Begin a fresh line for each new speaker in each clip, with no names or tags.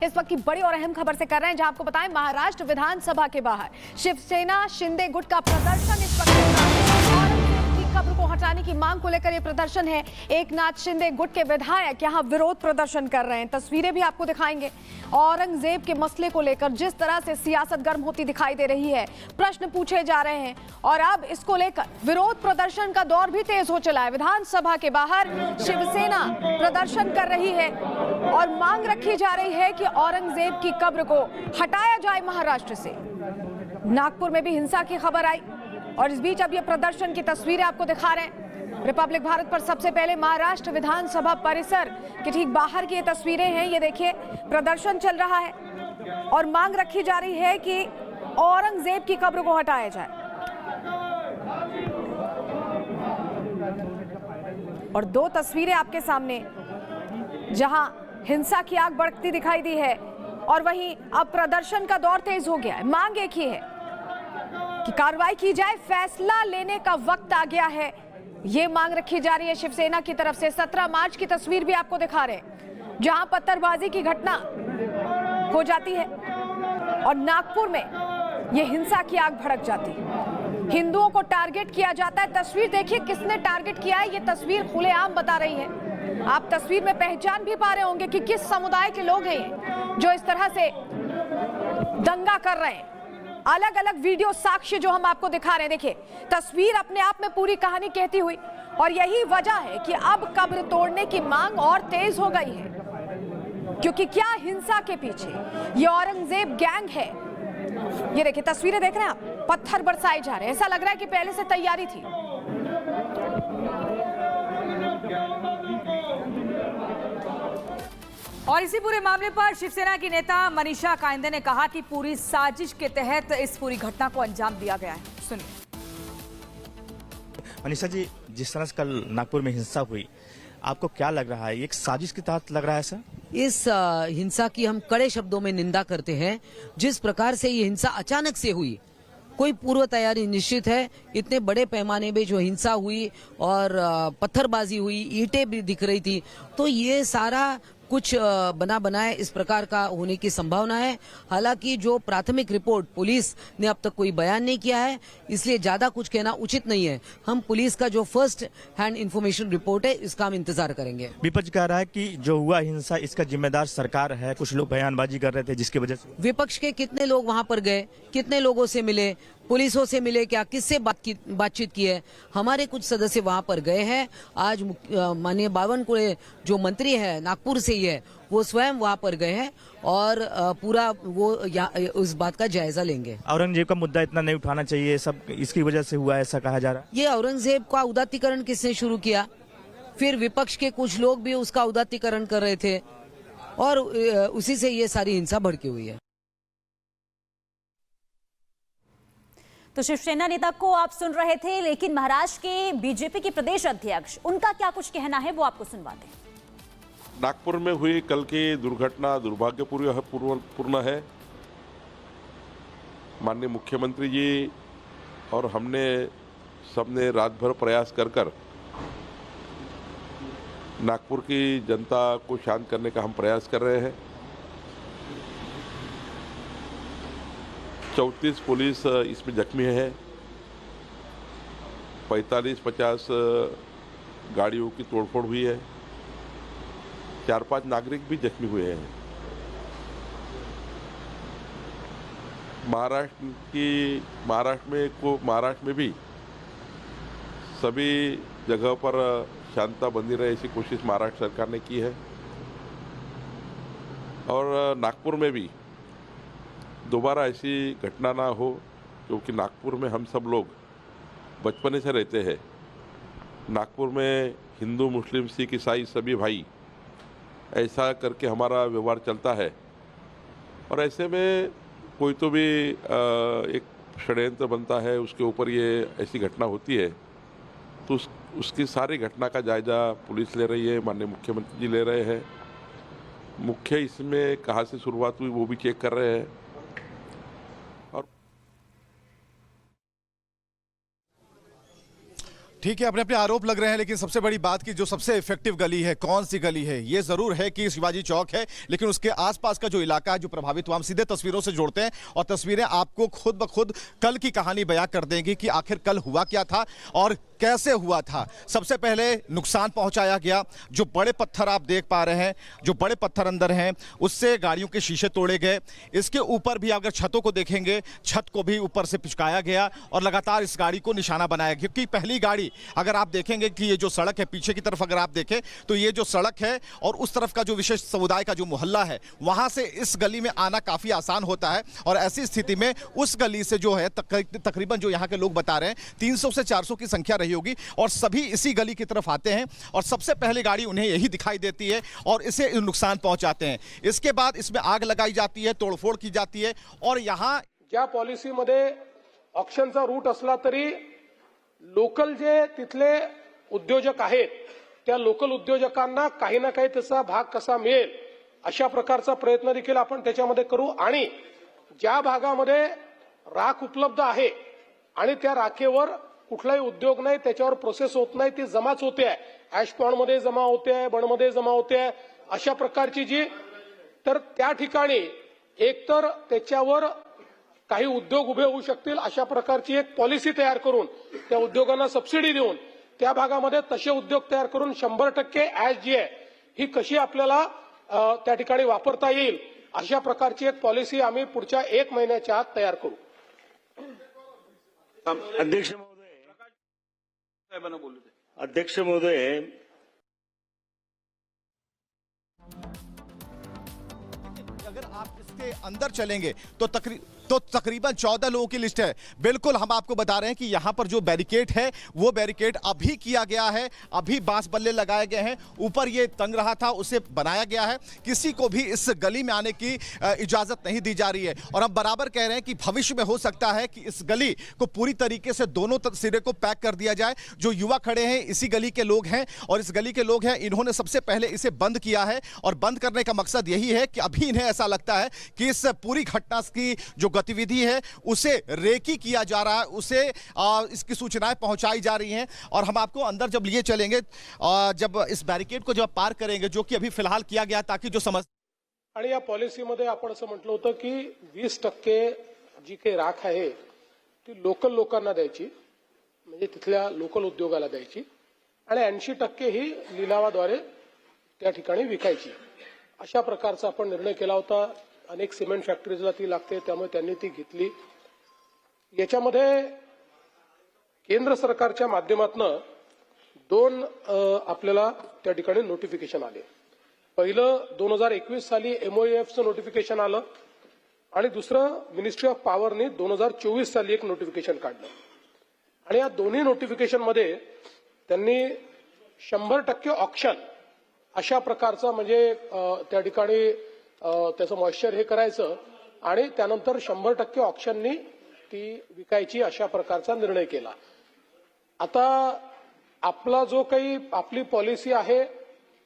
इस वक्त की बड़ी और अहम खबर से कर रहे हैं, जहां आपको बताएं महाराष्ट्र विधानसभा के बाहर शिवसेना शिंदे गुट का प्रदर्शन इस वक्त हो रहा है। औरंगजेब की कब्र को हटाने की मांग को लेकर यह प्रदर्शन है। एकनाथ शिंदे गुट के विधायक यहां विरोध प्रदर्शन कर रहे हैं। तस्वीरें भी आपको दिखाएंगे। औरंगजेब के मसले को लेकर जिस तरह से सियासत गर्म होती दिखाई दे रही है, प्रश्न पूछे जा रहे हैं और अब इसको लेकर विरोध प्रदर्शन का दौर भी तेज हो चला है। विधानसभा के बाहर शिवसेना प्रदर्शन कर रही है और मांग रखी जा रही है कि औरंगजेब की कब्र को हटाया जाए महाराष्ट्र से। नागपुर में भी हिंसा की खबर आई और इस बीच अब ये प्रदर्शन की तस्वीरें आपको दिखा रहे हैं। रिपब्लिक भारत पर सबसे पहले महाराष्ट्र विधानसभा परिसर के ठीक बाहर की ये तस्वीरें हैं। ये देखिए, प्रदर्शन चल रहा है और मांग रखी जा रही है कि औरंगजेब की कब्र को हटाया जाए। और दो तस्वीरें आपके सामने, जहां हिंसा की आग बढ़ती दिखाई दी है और वहीं अब प्रदर्शन का दौर तेज हो गया है। मांग एक ही है कि कार्रवाई की जाए, फैसला लेने का वक्त आ गया है। ये मांग रखी जा रही है शिवसेना की तरफ से। 17 मार्च की तस्वीर भी आपको दिखा रहे हैं, जहां पत्थरबाजी की घटना हो जाती है और नागपुर में ये हिंसा की आग भड़क जाती है। हिंदुओं को टारगेट किया जाता है। तस्वीर देखिए, किसने टारगेट किया है, ये तस्वीर खुलेआम बता रही है। आप तस्वीर में पहचान भी पा रहे होंगे कि किस समुदाय के लोग हैं जो इस तरह से दंगा कर रहे हैं। अलग अलग वीडियो साक्ष्य जो हम आपको दिखा रहे हैं, देखिए तस्वीर अपने आप में पूरी कहानी कहती हुई। और यही वजह है कि अब कब्र तोड़ने की मांग और तेज हो गई है, क्योंकि क्या हिंसा के पीछे ये औरंगजेब गैंग है। ये देखिए, तस्वीरें देख रहे हैं आप, पत्थर बरसाए जा रहे हैं। ऐसा लग रहा है कि पहले से तैयारी थी।
और इसी पूरे मामले पर शिवसेना की नेता मनीषा कायंदे ने कहा कि पूरी साजिश के तहत इस पूरी घटना को अंजाम दिया गया है। सुनिए।
मनीषा जी, जिस तरह से कल नागपुर में हिंसा हुई, आपको क्या लग रहा है, एक साजिश के तहत लग रहा है सर?
इस हिंसा की हम कड़े शब्दों में निंदा करते हैं। जिस प्रकार से ये हिंसा अचानक से हुई, कोई पूर्व तैयारी निश्चित है। इतने बड़े पैमाने पे जो हिंसा हुई और पत्थरबाजी हुई, ईंटें भी दिख रही थी, तो ये सारा कुछ बना बनाए इस प्रकार का होने की संभावना है। हालांकि जो प्राथमिक रिपोर्ट पुलिस ने अब तक कोई बयान नहीं किया है, इसलिए ज्यादा कुछ कहना उचित नहीं है। हम पुलिस का जो फर्स्ट हैंड इंफॉर्मेशन रिपोर्ट है, इसका हम इंतजार करेंगे।
विपक्ष कह रहा है कि जो हुआ हिंसा, इसका जिम्मेदार सरकार है। कुछ लोग बयानबाजी कर रहे थे जिसकी वजह से।
विपक्ष के कितने लोग वहां पर गए, कितने लोगों से मिले, पुलिसों से मिले, क्या किससे बातचीत की है? हमारे कुछ सदस्य वहां पर गए हैं। आज माननीय बावनकुळे जो मंत्री है नागपुर से ही है, वो स्वयं वहां पर गए हैं और पूरा वो उस बात का जायजा लेंगे।
औरंगजेब का मुद्दा इतना नहीं उठाना चाहिए, सब इसकी वजह से हुआ, ऐसा कहा जा रहा है।
ये औरंगजेब का उदात्तीकरण किसने शुरू किया? फिर विपक्ष के कुछ लोग भी उसका उदात्तीकरण कर रहे थे और उसी से ये सारी हिंसा भड़की हुई है।
तो शिवसेना नेता को आप सुन रहे थे, लेकिन महाराष्ट्र के बीजेपी के प्रदेश अध्यक्ष, उनका क्या कुछ कहना है वो आपको सुनवाते हैं।
नागपुर में हुई कल की दुर्घटना दुर्भाग्यपूर्ण है। माननीय मुख्यमंत्री जी और हमने सबने रात भर प्रयास कर नागपुर की जनता को शांत करने का हम प्रयास कर रहे हैं। 34 पुलिस इसमें जख्मी है। 45-50 गाड़ियों की तोड़फोड़ हुई है। 4-5 नागरिक भी जख्मी हुए हैं। महाराष्ट्र में भी सभी जगह पर शांति बनी रहे, ऐसी कोशिश महाराष्ट्र सरकार ने की है। और नागपुर में भी दोबारा ऐसी घटना ना हो, क्योंकि नागपुर में हम सब लोग बचपने से रहते हैं। नागपुर में हिंदू, मुस्लिम, सिख, ईसाई सभी भाई, ऐसा करके हमारा व्यवहार चलता है। और ऐसे में कोई तो भी एक षड्यंत्र बनता है, उसके ऊपर ये ऐसी घटना होती है, तो उसकी सारी घटना का जायजा पुलिस ले रही है, माननीय मुख्यमंत्री जी ले रहे हैं। मुख्य इसमें कहाँ से शुरुआत हुई वो भी चेक कर रहे हैं।
ठीक है, अपने अपने आरोप लग रहे हैं, लेकिन सबसे बड़ी बात की जो सबसे इफेक्टिव गली है, कौन सी गली है? ये जरूर है कि शिवाजी चौक है, लेकिन उसके आसपास का जो इलाका है जो प्रभावित हुआ, हम सीधे तस्वीरों से जोड़ते हैं और तस्वीरें आपको खुद ब खुद कल की कहानी बयां कर देंगी कि आखिर कल हुआ क्या था और कैसे हुआ था। सबसे पहले नुकसान पहुंचाया गया, जो बड़े पत्थर आप देख पा रहे हैं, जो बड़े पत्थर अंदर हैं, उससे गाड़ियों के शीशे तोड़े गए। इसके ऊपर भी अगर छतों को देखेंगे, छत को भी ऊपर से पिचकाया गया और लगातार इस गाड़ी को निशाना बनाया गया, क्योंकि पहली गाड़ी अगर आप देखेंगे कि ये जो सड़क है, पीछे की तरफ अगर आप देखें तो ये जो सड़क है और उस तरफ का जो विशेष समुदाय का जो मोहल्ला है, वहां से इस गली में आना काफी आसान होता है। और ऐसी स्थिति में उस गली से जो है तकरीबन जो यहाँ के लोग बता रहे हैं 300 से 400 की संख्या रही होगी और सभी इसी गली की तरफ आते हैं और सबसे पहले गाड़ी उन्हें यही दिखाई देती है और इसे नुकसान पहुंचाते हैं। इसके बाद इसमें आग लगाई जाती है, तोड़फोड़ की जाती है और यहाँ
ज्या पॉलिसीमध्ये ऑक्शनचा रूट असला तरी लोकल जे तिथले उद्योजक आहेत त्या लोकल उद्योजकांना काही ना काही त्याचा भाग कसा मिळेल अशा प्रकारचा प्रयत्न देखील आपण त्याच्यामध्ये करू आणि ज्या भागामध्ये राख उपलब्ध आहे आणि त्या राखेवर कुठलाही उद्योग नाही, त्याच्यावर प्रोसेस होत नाही, ती जमाच होते आहे, ॲश पॉन्डमध्ये जमा होते आहे, बणमध्ये जमा होते आहे, अशा प्रकारची जी, तर त्या ठिकाणी एकतर त्याच्यावर काही उद्योग उभे होऊ शकतील अशा प्रकारची एक पॉलिसी तयार करून त्या उद्योगांना सबसिडी देऊन त्या भागामध्ये तसे उद्योग तयार करून 100% ॲश जी आहे ही कशी आपल्याला त्या ठिकाणी वापरता येईल अशा प्रकारची एक पॉलिसी आम्ही पुढच्या 1 महिन्याच्या आत तयार करू।
अध्यक्ष महोदय,
अगर आप इसके अंदर चलेंगे तो तकरीबन 14 लोगों की लिस्ट है। बिल्कुल हम आपको बता रहे हैं कि यहाँ पर जो बैरिकेड है वो बैरिकेड अभी किया गया है, अभी बांस बल्ले लगाए गए हैं, ऊपर ये तंग रहा था उसे बनाया गया है, किसी को भी इस गली में आने की इजाजत नहीं दी जा रही है। और हम बराबर कह रहे हैं कि भविष्य में हो सकता है कि इस गली को पूरी तरीके से दोनों सिरे को पैक कर दिया जाए। जो युवा खड़े हैं इसी गली के लोग हैं और इस गली के लोग हैं, इन्होंने सबसे पहले इसे बंद किया है और बंद करने का मकसद यही है कि अभी इन्हें ऐसा लगता है कि इस पूरी घटना की जो गतिविधि है उसे रेकी किया जा रहा है, उसे इसकी सूचनाएं पहुंचाई जा रही हैं। और हम आपको अंदर जब लिए चलेंगे, जब इस बैरिकेड को जब पार करेंगे, जो कि अभी फिलहाल किया गया ताकि जो समस्या,
आणि या पॉलिसीमध्ये आपण असं म्हटलं होतं की 20% जी काही राख आहे ती लोकल लोकांना द्यायची, म्हणजे तिथल्या लोकल उद्योगाला द्यायची आणि 80% ही लिलावाद्वारे त्या ठिकाणी विकायची, अशा प्रकारचा आपण निर्णय केला होता। अनेक सिमेंट फॅक्टरीजला ती लागते, त्यामुळे त्यांनी ती घेतली। याच्यामध्ये केंद्र सरकारच्या माध्यमातून 2 आपल्याला त्या ठिकाणी नोटिफिकेशन आले। पहिलं 2021 साली MOEFचं नोटिफिकेशन आलं आणि दुसरं मिनिस्ट्री ऑफ पॉवरने 2024 साली एक नोटिफिकेशन काढलं आणि या दोन्ही नोटिफिकेशन मध्ये त्यांनी 100% ऑक्शन अशा प्रकारचा, म्हणजे त्या ठिकाणी त्याचं मॉइश्चर हे करायचं आणि त्यानंतर 100% ऑक्शननी ती विकायची अशा प्रकारचा निर्णय केला। आता आपला जो काही आपली पॉलिसी आहे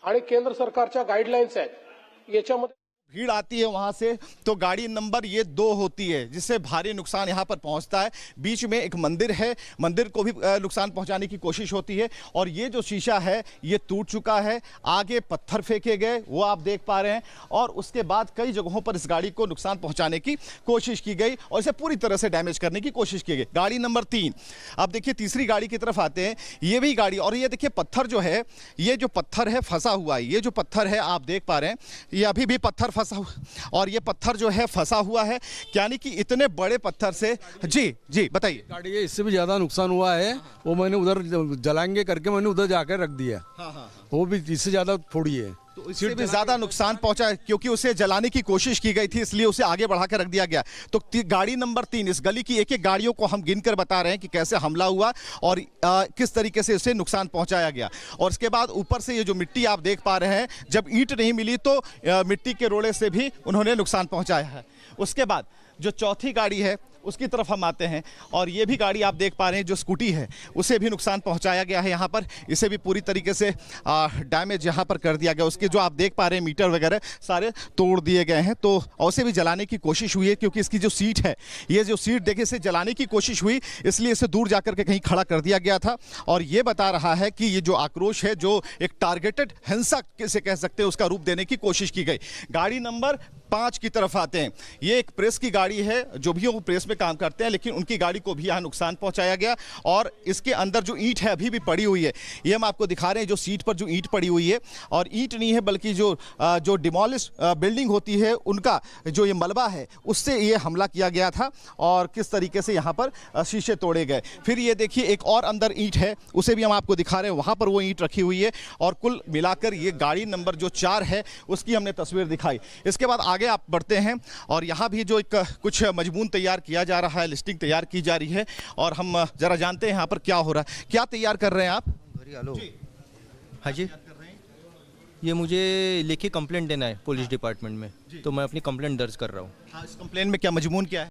आणि केंद्र सरकारच्या गाईडलाईन्स आहेत याच्यामध्ये
भीड़ आती है वहां से तो गाड़ी नंबर ये 2 होती है, जिससे भारी नुकसान यहाँ पर पहुंचता है। बीच में एक मंदिर है, मंदिर को भी नुकसान पहुंचाने की कोशिश होती है और ये जो शीशा है ये टूट चुका है। आगे पत्थर फेंके गए वो आप देख पा रहे हैं और उसके बाद कई जगहों पर इस गाड़ी को नुकसान पहुंचाने की कोशिश की गई और इसे पूरी तरह से डैमेज करने की कोशिश की गई। गाड़ी नंबर 3, अब देखिए तीसरी गाड़ी की तरफ आते हैं, ये भी गाड़ी, और ये देखिए पत्थर जो है, ये जो पत्थर है फंसा हुआ है, ये जो पत्थर है आप देख पा रहे हैं, ये अभी भी पत्थर फंसा हुआ और ये पत्थर जो है फंसा हुआ है, यानी कि इतने बड़े पत्थर से। जी बताइए।
गाड़ी है, इससे भी ज्यादा नुकसान हुआ है, वो मैंने उधर जलाएंगे करके मैंने उधर जाकर रख दिया। वो भी इससे ज्यादा थोड़ी है,
तो इससे भी ज्यादा नुकसान पहुंचा है क्योंकि उसे जलाने की कोशिश की गई थी, इसलिए उसे आगे बढ़ाकर रख दिया गया। तो गाड़ी नंबर 3, इस गली की एक एक गाड़ियों को हम गिनकर बता रहे हैं कि कैसे हमला हुआ और किस तरीके से उसे नुकसान पहुंचाया गया। और इसके बाद ऊपर से ये जो मिट्टी आप देख पा रहे हैं, जब ईंट नहीं मिली तो मिट्टी के रोड़े से भी उन्होंने नुकसान पहुंचाया है। उसके बाद जो चौथी गाड़ी है उसकी तरफ हम आते हैं और ये भी गाड़ी आप देख पा रहे हैं जो स्कूटी है उसे भी नुकसान पहुंचाया गया है यहाँ पर, इसे भी पूरी तरीके से डैमेज यहाँ पर कर दिया गया। उसके जो आप देख पा रहे हैं मीटर वगैरह सारे तोड़ दिए गए हैं। तो उसे भी जलाने की कोशिश हुई है क्योंकि इसकी जो सीट है, ये जो सीट देखिए इसे जलाने की कोशिश हुई, इसलिए इसे दूर जाकर के कहीं खड़ा कर दिया गया था। और ये बता रहा है कि ये जो आक्रोश है, जो एक टारगेटेड हिंसा से कह सकते हैं, उसका रूप देने की कोशिश की गई। गाड़ी नंबर 5 की तरफ आते हैं। ये एक प्रेस की गाड़ी है, जो भी वो प्रेस में काम करते हैं, लेकिन उनकी गाड़ी को भी यहाँ नुकसान पहुंचाया गया। और इसके अंदर जो ईंट है अभी भी पड़ी हुई है, ये हम आपको दिखा रहे हैं, जो सीट पर जो ईंट पड़ी हुई है। और ईंट नहीं है बल्कि जो डिमोलिश बिल्डिंग होती है उनका जो ये मलबा है, उससे ये हमला किया गया था और किस तरीके से यहाँ पर शीशे तोड़े गए। फिर ये देखिए एक और अंदर ईंट है, उसे भी हम आपको दिखा रहे हैं, वहाँ पर वो ईंट रखी हुई है। और कुल मिलाकर ये गाड़ी नंबर जो 4 है उसकी हमने तस्वीर दिखाई। इसके बाद आगे आप बढ़ते हैं और यहाँ भी जो एक कुछ मजमून तैयार किया जा रहा है, लिस्टिंग तैयार की जा रही है। और हम जरा जानते हैं यहाँ पर क्या हो रहा है। क्या तैयार कर रहे हैं आप?
हेलो, हाँ जी, ये मुझे लिखी कंप्लेंट देना है पुलिस डिपार्टमेंट में, तो मैं अपनी कंप्लेंट दर्ज कर रहा हूँ।
हाँ, इस कंप्लेंट में क्या मजमून क्या है?